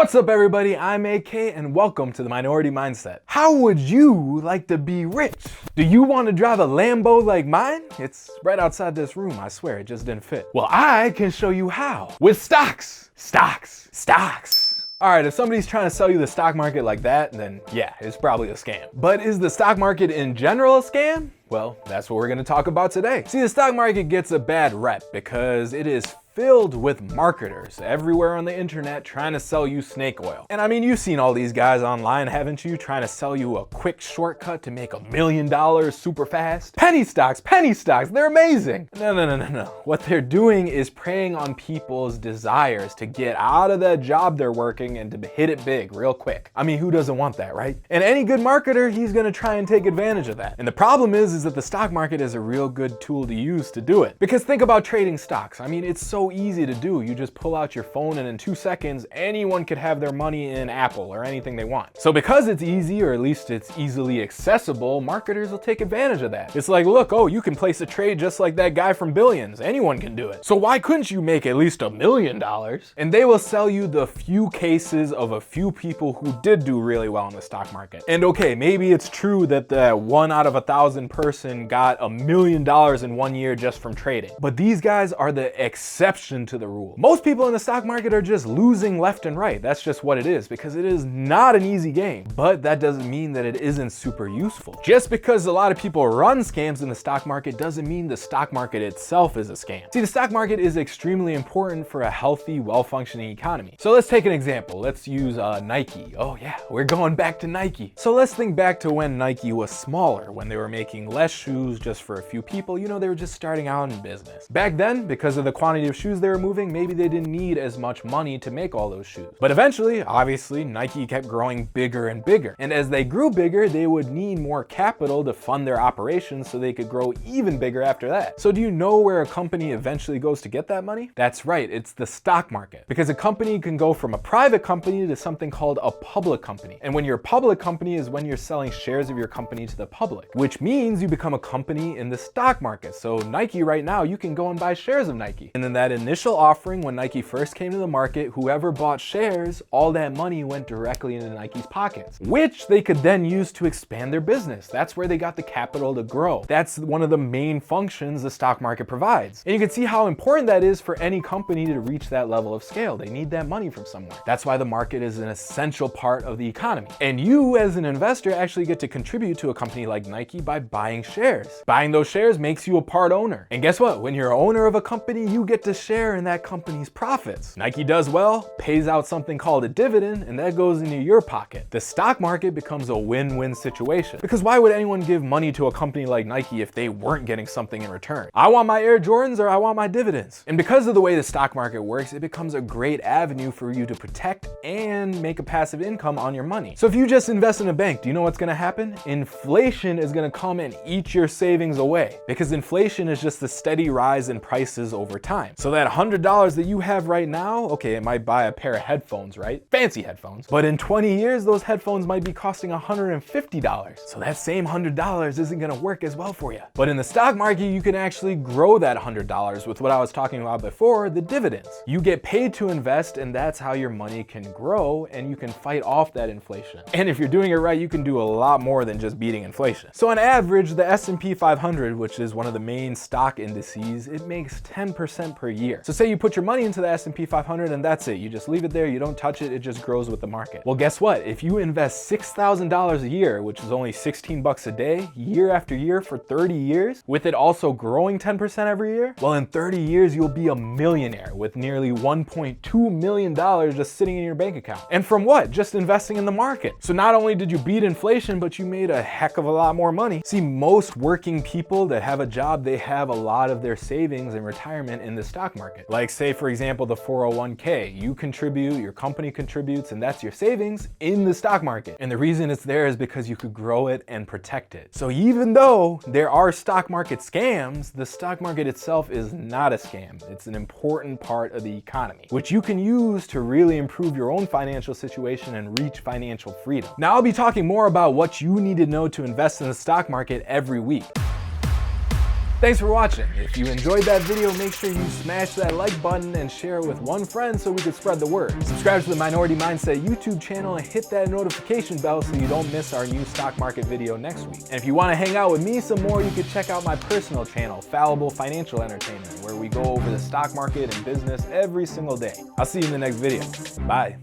What's up, everybody? I'm AK and welcome to the Minority Mindset. How would you like to be rich? Do you want to drive a Lambo like mine? It's right outside this room, I swear, it just didn't fit. Well, I can show you how. With stocks. Alright, if somebody's trying to sell you the stock market like that, then yeah, it's probably a scam. But is the stock market in general a scam? Well, that's what we're going to talk about today. See, the stock market gets a bad rep because it is filled with marketers everywhere on the internet trying to sell you snake oil. And I mean, you've seen all these guys online, haven't you? Trying to sell you a quick shortcut to make $1 million super fast. Penny stocks, they're amazing. No. What they're doing is preying on people's desires to get out of that job they're working and to hit it big real quick. I mean, who doesn't want that, right? And any good marketer, he's gonna try and take advantage of that. And the problem is that the stock market is a real good tool to use to do it. Because think about trading stocks. I mean, it's so easy to do. You just pull out your phone and in 2 seconds, anyone could have their money in Apple or anything they want. So because it's easy, or at least it's easily accessible, marketers will take advantage of that. It's like, look, oh, you can place a trade just like that guy from Billions. Anyone can do it. So why couldn't you make at least $1 million? And they will sell you the few cases of a few people who did do really well in the stock market. And okay, maybe it's true that the 1 out of 1,000 person got $1 million in 1 year just from trading. But these guys are the exception to the rule. Most people in the stock market are just losing left and right. That's just what it is, because it is not an easy game. But that doesn't mean that it isn't super useful. Just because a lot of people run scams in the stock market doesn't mean the stock market itself is a scam. See, the stock market is extremely important for a healthy, well-functioning economy. So let's take an example. Let's use Nike. Oh yeah, we're going back to Nike. So let's think back to when Nike was smaller, when they were making less shoes just for a few people. You know, they were just starting out in business. Back then, because of the quantity of shoes they were moving, maybe they didn't need as much money to make all those shoes. But eventually, obviously, Nike kept growing bigger and bigger. And as they grew bigger, they would need more capital to fund their operations so they could grow even bigger after that. So do you know where a company eventually goes to get that money? That's right, it's the stock market. Because a company can go from a private company to something called a public company. And when you're a public company is when you're selling shares of your company to the public, which means you become a company in the stock market. So Nike right now, you can go and buy shares of Nike. And then that initial offering, when Nike first came to the market, whoever bought shares, all that money went directly into Nike's pockets, which they could then use to expand their business. That's where they got the capital to grow. That's one of the main functions the stock market provides. And you can see how important that is for any company to reach that level of scale. They need that money from somewhere. That's why the market is an essential part of the economy. And you, as an investor, actually get to contribute to a company like Nike by buying shares. Buying those shares makes you a part owner. And guess what? When you're an owner of a company, you get to share in that company's profits. Nike does well, pays out something called a dividend, and that goes into your pocket. The stock market becomes a win-win situation. Because why would anyone give money to a company like Nike if they weren't getting something in return? I want my Air Jordans or I want my dividends. And because of the way the stock market works, it becomes a great avenue for you to protect and make a passive income on your money. So if you just invest in a bank, do you know what's gonna happen? Inflation is gonna come and eat your savings away. Because inflation is just the steady rise in prices over time. So that $100 that you have right now, okay, it might buy a pair of headphones, right? Fancy headphones. But in 20 years, those headphones might be costing $150. So that same $100 isn't gonna work as well for you. But in the stock market, you can actually grow that $100 with what I was talking about before, the dividends. You get paid to invest, and that's how your money can grow, and you can fight off that inflation. And if you're doing it right, you can do a lot more than just beating inflation. So on average, the S&P 500, which is one of the main stock indices, it makes 10% per year. So say you put your money into the S&P 500 and that's it. You just leave it there, you don't touch it, it just grows with the market. Well, guess what? If you invest $6,000 a year, which is only 16 bucks a day, year after year for 30 years, with it also growing 10% every year, well, in 30 years, you'll be a millionaire with nearly $1.2 million just sitting in your bank account. And from what? Just investing in the market. So not only did you beat inflation, but you made a heck of a lot more money. See, most working people that have a job, they have a lot of their savings and retirement in the stock market. Like say, for example, the 401k, you contribute, your company contributes, and that's your savings in the stock market. And the reason it's there is because you could grow it and protect it. So even though there are stock market scams, the stock market itself is not a scam. It's an important part of the economy, which you can use to really improve your own financial situation and reach financial freedom. Now, I'll be talking more about what you need to know to invest in the stock market every week. Thanks for watching. If you enjoyed that video, make sure you smash that like button and share it with one friend so we could spread the word. Subscribe to the Minority Mindset YouTube channel and hit that notification bell so you don't miss our new stock market video next week. And if you want to hang out with me some more, you can check out my personal channel, Fallible Financial Entertainment, where we go over the stock market and business every single day. I'll see you in the next video. Bye.